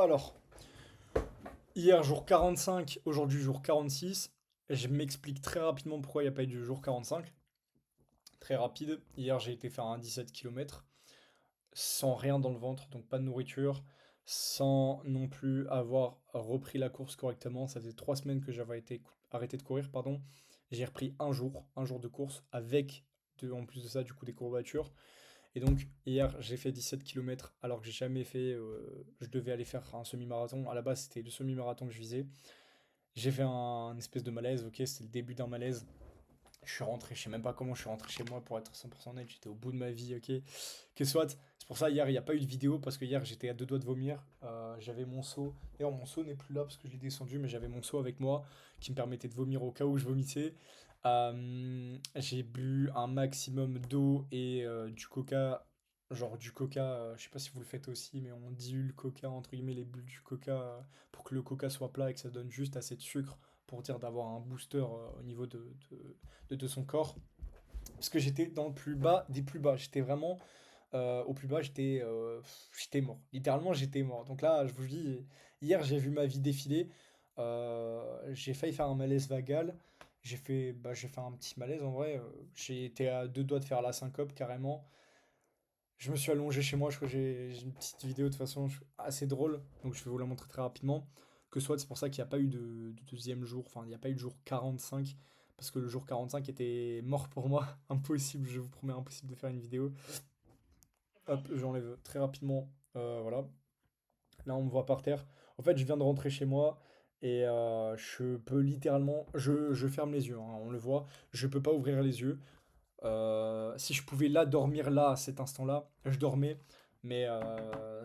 Alors, hier jour 45, aujourd'hui jour 46. Je m'explique très rapidement pourquoi il n'y a pas eu de jour 45. Très rapide. Hier j'ai été faire un 17 km sans rien dans le ventre, donc pas de nourriture, sans non plus avoir repris la course correctement. Ça faisait 3 semaines que j'avais été arrêté de courir, pardon. J'ai repris un jour de course avec en plus de ça du coup des courbatures. Et donc hier j'ai fait 17 km alors que j'ai jamais fait. Je devais aller faire un semi-marathon. À la base c'était le semi-marathon que je visais. J'ai fait un espèce de malaise, ok, c'était le début d'un malaise. Je suis rentré, je sais même pas comment je suis rentré chez moi pour être 100% honnête, j'étais au bout de ma vie, ok. Que soit, c'est pour ça hier il n'y a pas eu de vidéo parce que hier j'étais à deux doigts de vomir. J'avais mon seau, d'ailleurs mon seau n'est plus là parce que je l'ai descendu, mais j'avais mon seau avec moi qui me permettait de vomir au cas où je vomissais. J'ai bu un maximum d'eau et du coca, genre du coca, je sais pas si vous le faites aussi, mais on dilue le coca, entre guillemets les bulles du coca pour que le coca soit plat et que ça donne juste assez de sucre pour dire d'avoir un booster au niveau de son corps. Parce que j'étais dans le plus bas des plus bas. J'étais vraiment au plus bas, j'étais mort. Littéralement, j'étais mort. Donc là, je vous dis, hier, j'ai vu ma vie défiler. J'ai failli faire un malaise vagal. J'ai fait un petit malaise en vrai. J'ai été à deux doigts de faire la syncope carrément. Je me suis allongé chez moi. Je crois que j'ai une petite vidéo de toute façon assez drôle. Donc je vais vous la montrer très rapidement. Que soit, c'est pour ça qu'il n'y a pas eu de deuxième jour. Enfin, il n'y a pas eu de jour 45. Parce que le jour 45 était mort pour moi. Impossible, je vous promets, impossible de faire une vidéo. Hop, j'enlève très rapidement. Voilà. Là, on me voit par terre. En fait, je viens de rentrer chez moi et je peux littéralement. Je ferme les yeux, hein, on le voit. Je peux pas ouvrir les yeux. Si je pouvais là dormir là, à cet instant-là, je dormais. Mais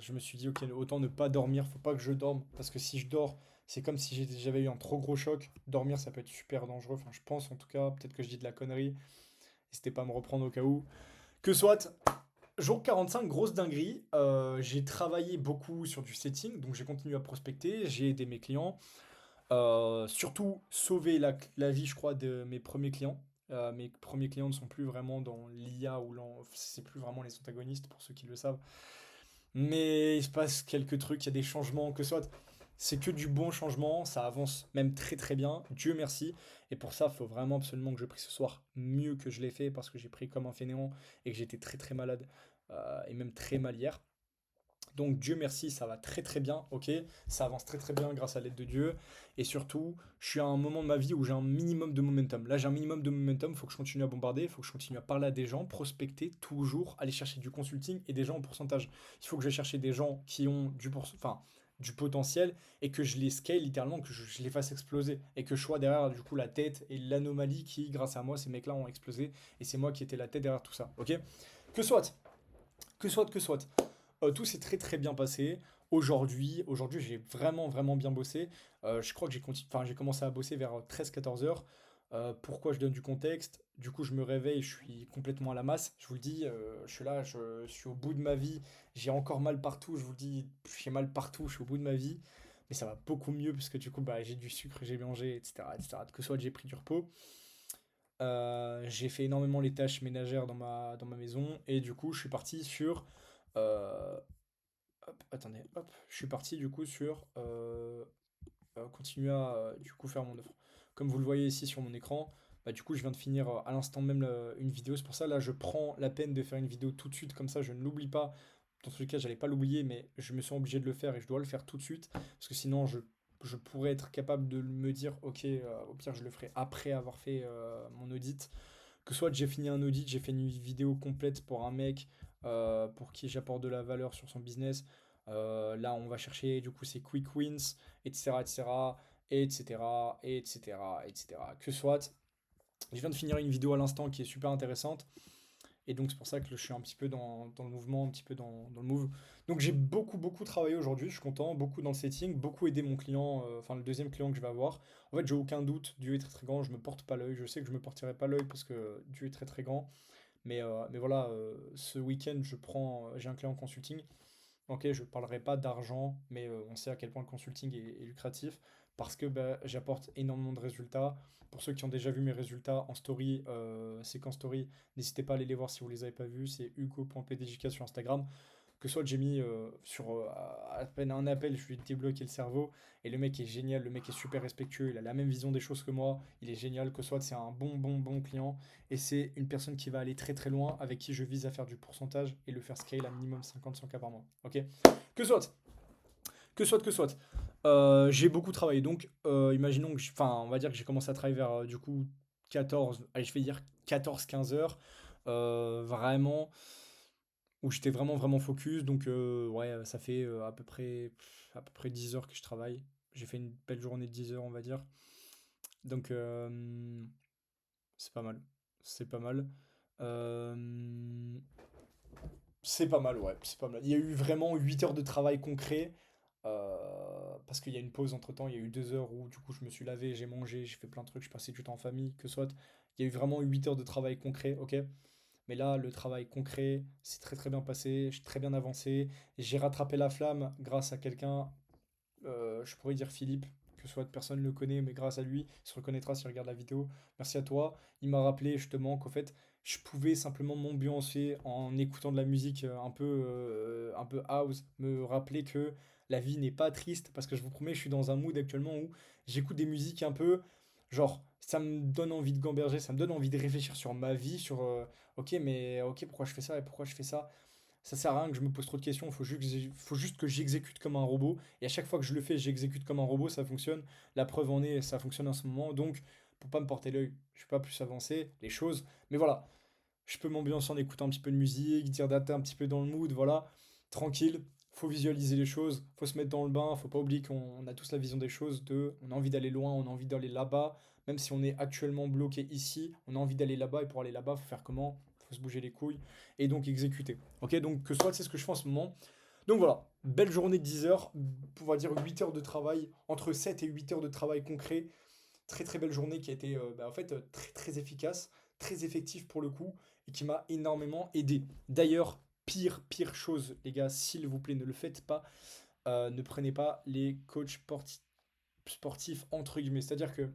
je me suis dit, ok, autant ne pas dormir. Faut pas que je dorme. Parce que si je dors, c'est comme si j'avais eu un trop gros choc. Dormir, ça peut être super dangereux. Enfin, je pense en tout cas. Peut-être que je dis de la connerie. N'hésitez pas à me reprendre au cas où. Que soit. Jour 45, grosse dinguerie. J'ai travaillé beaucoup sur du setting, donc j'ai continué à prospecter, j'ai aidé mes clients. Surtout sauver la vie, je crois, de mes premiers clients. Mes premiers clients ne sont plus vraiment dans l'IA ou c'est plus vraiment les antagonistes pour ceux qui le savent. Mais il se passe quelques trucs, il y a des changements, que soit. C'est que du bon changement, ça avance même très très bien, Dieu merci. Et pour ça, il faut vraiment absolument que je prie ce soir mieux que je l'ai fait parce que j'ai pris comme un fainéant et que j'étais très très malade et même très mal hier. Donc Dieu merci, ça va très très bien, ok, ça avance très très bien grâce à l'aide de Dieu. Et surtout, je suis à un moment de ma vie où j'ai un minimum de momentum. Là j'ai un minimum de momentum, il faut que je continue à bombarder, il faut que je continue à parler à des gens, prospecter toujours, aller chercher du consulting et des gens en pourcentage. Il faut que je vais chercher des gens qui ont enfin, du potentiel et que je les scale littéralement, que je les fasse exploser. Et que je sois derrière du coup la tête et l'anomalie qui, grâce à moi, ces mecs-là ont explosé. Et c'est moi qui étais la tête derrière tout ça, ok. Que soit, que soit. Tout s'est très très bien passé. Aujourd'hui j'ai vraiment vraiment bien bossé. Je crois que j'ai commencé à bosser vers 13-14 heures. Pourquoi je donne du contexte? Du coup, je me réveille, je suis complètement à la masse. Je vous le dis, je suis là, je suis au bout de ma vie. J'ai encore mal partout, je vous le dis, j'ai mal partout, je suis au bout de ma vie. Mais ça va beaucoup mieux parce que du coup, bah, j'ai du sucre, j'ai mangé, etc., etc. Que ce soit j'ai pris du repos. J'ai fait énormément les tâches ménagères dans ma maison. Et du coup, je suis parti sur euh, hop, attendez, hop, je suis parti du coup sur continuer à du coup faire mon œuvre. Comme vous le voyez ici sur mon écran, bah, du coup je viens de finir à l'instant même une vidéo. C'est pour ça là je prends la peine de faire une vidéo tout de suite, comme ça je ne l'oublie pas. Dans tous les cas, j'allais pas l'oublier, mais je me sens obligé de le faire et je dois le faire tout de suite. Parce que sinon je pourrais être capable de me dire, ok, au pire je le ferai après avoir fait mon audit. Que soit j'ai fini un audit, j'ai fait une vidéo complète pour un mec pour qui j'apporte de la valeur sur son business. Là, on va chercher du coup ses quick wins, etc., etc., etc., etc., etc. Que soit, je viens de finir une vidéo à l'instant qui est super intéressante. Et donc c'est pour ça que je suis un petit peu dans le mouvement, un petit peu dans le move. Donc j'ai beaucoup beaucoup travaillé aujourd'hui, je suis content, beaucoup dans le setting, beaucoup aidé mon client, enfin le deuxième client que je vais avoir. En fait j'ai aucun doute, Dieu est très très grand, je me porte pas l'œil, je sais que je me porterai pas l'œil parce que Dieu est très très grand. Mais voilà, ce week-end j'ai un client en consulting. Ok, je ne parlerai pas d'argent, mais on sait à quel point le consulting est lucratif parce que bah, j'apporte énormément de résultats. Pour ceux qui ont déjà vu mes résultats en story, séquence story, n'hésitez pas à aller les voir si vous les avez pas vus. C'est hugo.pdjk sur Instagram. Que soit j'ai mis sur à peine un appel, je lui ai débloqué le cerveau. Et le mec est génial, le mec est super respectueux, il a la même vision des choses que moi. Il est génial. Que soit c'est un bon client. Et c'est une personne qui va aller très très loin, avec qui je vise à faire du pourcentage et le faire scale à minimum 50-100K par mois. Ok. Que soit, que soit. J'ai beaucoup travaillé. Donc, imaginons que, enfin, on va dire que j'ai commencé à travailler vers du coup 14, allez, je vais dire 14-15 heures. Vraiment, où j'étais vraiment focus. Donc, ouais, ça fait à peu près 10 heures que je travaille. J'ai fait une belle journée de 10 heures, on va dire. Donc, c'est pas mal. C'est pas mal. Euh, c'est pas mal, ouais, c'est pas mal. Il y a eu vraiment 8 heures de travail concret. Parce qu'il y a une pause entre temps, il y a eu 2 heures où du coup je me suis lavé, j'ai mangé, j'ai fait plein de trucs, j'ai passé du temps en famille, que soit. Il y a eu vraiment 8 heures de travail concret, ok? Mais là, le travail concret, c'est très très bien passé, j'ai très bien avancé. J'ai rattrapé la flamme grâce à quelqu'un, je pourrais dire Philippe, que soit personne ne le connaît, mais grâce à lui, il se reconnaîtra s'il regarde la vidéo. Merci à toi. Il m'a rappelé justement qu'au fait, je pouvais simplement m'ambiancer en écoutant de la musique un peu house, me rappeler que la vie n'est pas triste, parce que je vous promets, je suis dans un mood actuellement où j'écoute des musiques un peu, genre, ça me donne envie de gamberger, ça me donne envie de réfléchir sur ma vie, sur, ok, mais ok, pourquoi je fais ça et pourquoi je fais ça? Ça sert à rien que je me pose trop de questions, faut juste que j'exécute comme un robot. Et à chaque fois que je le fais, j'exécute comme un robot, ça fonctionne. La preuve en est, ça fonctionne en ce moment. Donc, pour pas me porter l'œil, je vais pas plus avancer les choses. Mais voilà, je peux m'ambiancer en écoutant un petit peu de musique, dire data un petit peu dans le mood, voilà. Tranquille, faut visualiser les choses, faut se mettre dans le bain, faut pas oublier qu'on a tous la vision des choses, on a envie d'aller loin, on a envie d'aller là-bas. Même si on est actuellement bloqué ici, on a envie d'aller là-bas, et pour aller là-bas, faut faire comment? Faut se bouger les couilles et donc exécuter. Ok, donc que soit c'est ce que je fais en ce moment. Donc voilà, belle journée de 10 heures, on va dire 8 heures de travail, entre 7 et 8 heures de travail concret. Très très belle journée qui a été en fait très très efficace, très effective pour le coup, et qui m'a énormément aidé. D'ailleurs, pire chose, les gars, s'il vous plaît, ne le faites pas. Ne prenez pas les coachs sportifs entre guillemets. C'est-à-dire que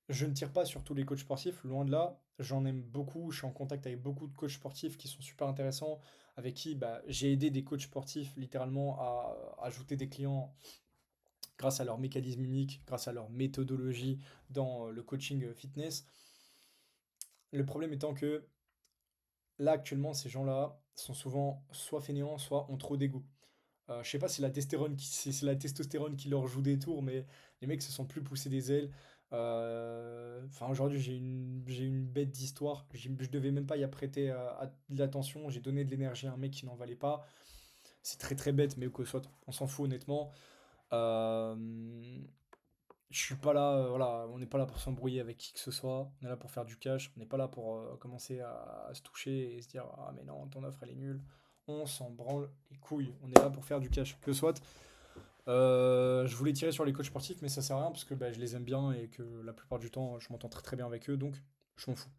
je ne tire pas sur tous les coachs sportifs, loin de là. J'en aime beaucoup, je suis en contact avec beaucoup de coachs sportifs qui sont super intéressants, avec qui bah, j'ai aidé des coachs sportifs littéralement à ajouter des clients grâce à leur mécanisme unique, grâce à leur méthodologie dans le coaching fitness. Le problème étant que là, actuellement, ces gens-là sont souvent soit fainéants, soit ont trop d'ego. Je sais pas si c'est la testostérone qui leur joue des tours, mais les mecs se sont plus poussés des ailes. Enfin, aujourd'hui, j'ai une bête d'histoire. Je devais même pas y prêter de l'attention. J'ai donné de l'énergie à un mec qui n'en valait pas. C'est très très bête, mais que soit, on s'en fout honnêtement. Euh, je suis pas là, voilà, on n'est pas là pour s'embrouiller avec qui que ce soit. On est là pour faire du cash. On n'est pas là pour commencer à se toucher et se dire ah mais non, ton offre elle est nulle. On s'en branle les couilles. On est là pour faire du cash. Que soit. Je voulais tirer sur les coachs sportifs, mais ça sert à rien parce que bah, je les aime bien et que la plupart du temps, je m'entends très très bien avec eux, donc je m'en fous.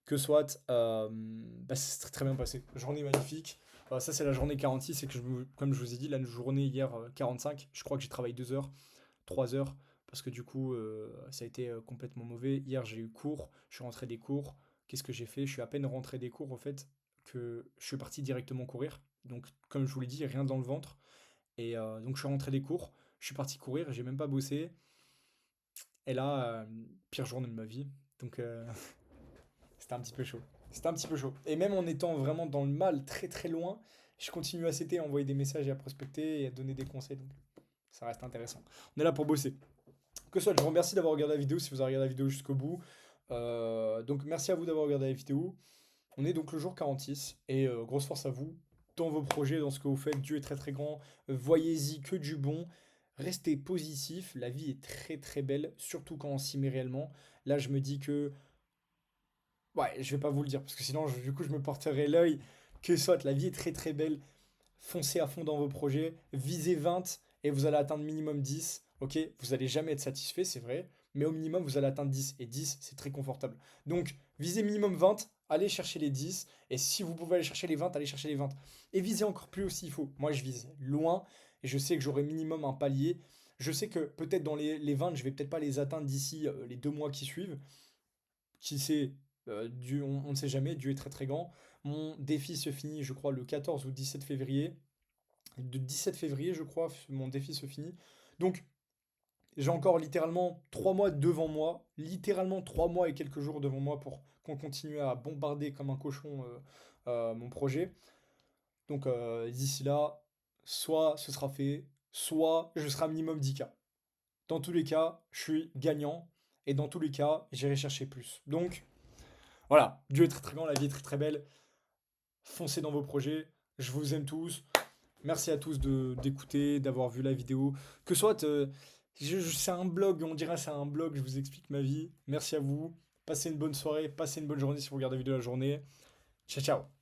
Que soit, bah, c'est très très bien passé. Journée magnifique. Ça, c'est la journée 46 et que, comme je vous ai dit, la journée hier 45, je crois que j'ai travaillé 2 heures, 3 heures, parce que du coup, ça a été complètement mauvais. Hier, j'ai eu cours, je suis rentré des cours. Qu'est-ce que j'ai fait? Je suis à peine rentré des cours, au fait, que je suis parti directement courir. Donc, comme je vous l'ai dit, rien dans le ventre. Et donc je suis rentré des cours, je suis parti courir, j'ai même pas bossé. Et là, pire journée de ma vie. Donc c'était un petit peu chaud. C'était un petit peu chaud. Et même en étant vraiment dans le mal, très très loin, je continue à CT, à envoyer des messages et à prospecter et à donner des conseils. Donc ça reste intéressant. On est là pour bosser. Que ce soit, je vous remercie d'avoir regardé la vidéo si vous avez regardé la vidéo jusqu'au bout. Donc merci à vous d'avoir regardé la vidéo. On est donc le jour 46 et grosse force à vous dans vos projets, dans ce que vous faites. Dieu est très très grand. Voyez-y que du bon. Restez positif. La vie est très très belle, surtout quand on s'y met réellement. Là, je me dis que. Ouais, je vais pas vous le dire parce que sinon, du coup, je me porterai l'œil. Que soit, la vie est très très belle. Foncez à fond dans vos projets. Visez 20 et vous allez atteindre minimum 10. Ok, vous allez jamais être satisfait, c'est vrai. Mais au minimum, vous allez atteindre 10. Et 10, c'est très confortable. Donc, visez minimum 20. Allez chercher les 10. Et si vous pouvez aller chercher les 20, allez chercher les 20. Et visez encore plus s'il faut. Moi, je vise loin. Et je sais que j'aurai minimum un palier. Je sais que peut-être dans les 20, je vais peut-être pas les atteindre d'ici les 2 mois qui suivent. Qui sait, Dieu, on ne sait jamais, Dieu est très très grand. Mon défi se finit, je crois, le 14 ou 17 février. De 17 février, je crois, mon défi se finit. Donc, j'ai encore littéralement 3 mois devant moi, littéralement 3 mois et quelques jours devant moi pour qu'on continue à bombarder comme un cochon mon projet. Donc d'ici là, soit ce sera fait, soit je serai un minimum 10K. Dans tous les cas, je suis gagnant et dans tous les cas, j'irai chercher plus. Donc voilà, Dieu est très très grand, la vie est très très belle. Foncez dans vos projets, je vous aime tous. Merci à tous d'écouter, d'avoir vu la vidéo. Que soit, c'est un blog, on dirait c'est un blog, je vous explique ma vie. Merci à vous. Passez une bonne soirée, passez une bonne journée si vous regardez la vidéo la journée. Ciao, ciao.